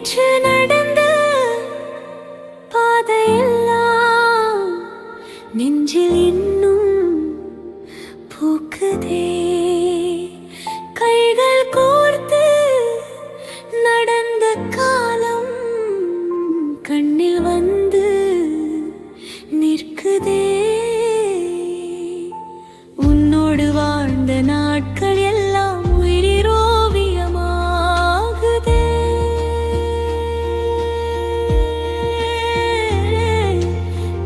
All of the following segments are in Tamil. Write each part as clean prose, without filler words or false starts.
நேற்று நடந்த பாதையெல்லாம் நெஞ்சில் இன்னும் பூக்குதே. கைகள் கோர்த்து நடந்த காலம் கண்ணில் வந்து நிற்குதே. உன்னோடு வாழ்ந்த நாட்கள் எல்லாம் உயிரோவியமாகுதே.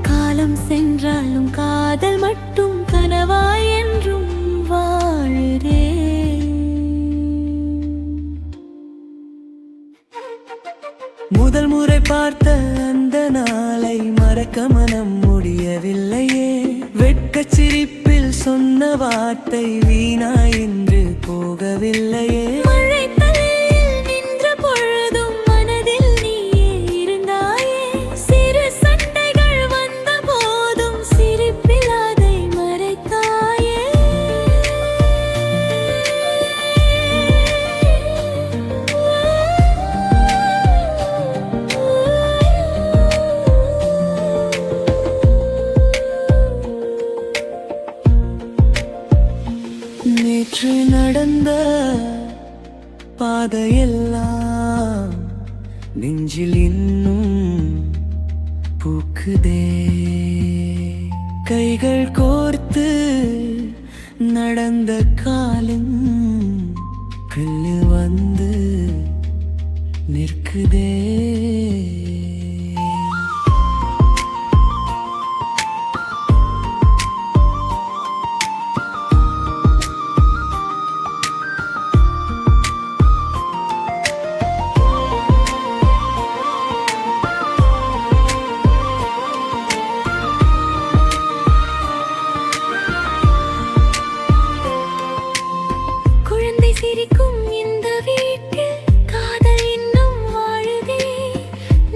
காலம் சென்றாலும் காதல் மட்டும் கனவாய் என்றும் வாழுதே. முதல் முறை பார்த்த அந்த நாளை மறக்க மனம் முடியவில்லையே. வெட்கச் சிரிப்பில் சொன்ன வார்த்தை வீணா என்று போகவில்லையே. நேற்று நடந்த பாதையெல்லாம் நெஞ்சில் இன்னும் பூக்குதே. கைகள் கோர்த்து நடந்த காலம் கல்லில் வந்து நிற்குதே. சிரிக்கும் இந்த வீட்டில் காதல் இன்னும் வாழுதே.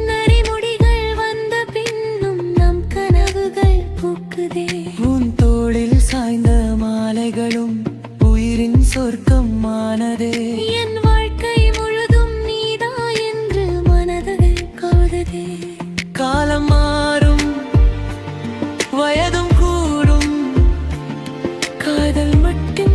நரிமுடிகள் வந்த பின்னும் நம் கனவுகள் பூக்குதே. உன் தோளில் சாய்ந்த மாலைகளும் உயிரின் சொர்க்கமானதே. என் வாழ்க்கை முழுதும் நீதா என்று மனதில் கவுததே. காலம் மாறும், வயதும் கூடும், காதல் மட்டும்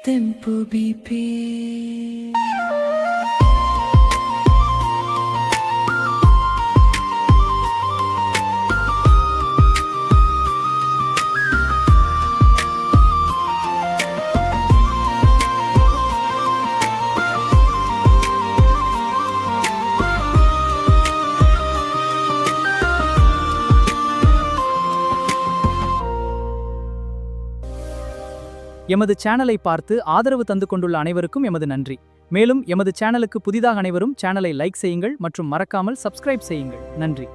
tempo BP. எமது சேனலை பார்த்து ஆதரவு தந்து கொண்டுள்ள அனைவருக்கும் எமது நன்றி. மேலும் எமது சேனலுக்கு புதிதாக அனைவரும் சேனலை லைக் செய்யுங்கள் மற்றும் மறக்காமல் சப்ஸ்கிரைப் செய்யுங்கள். நன்றி.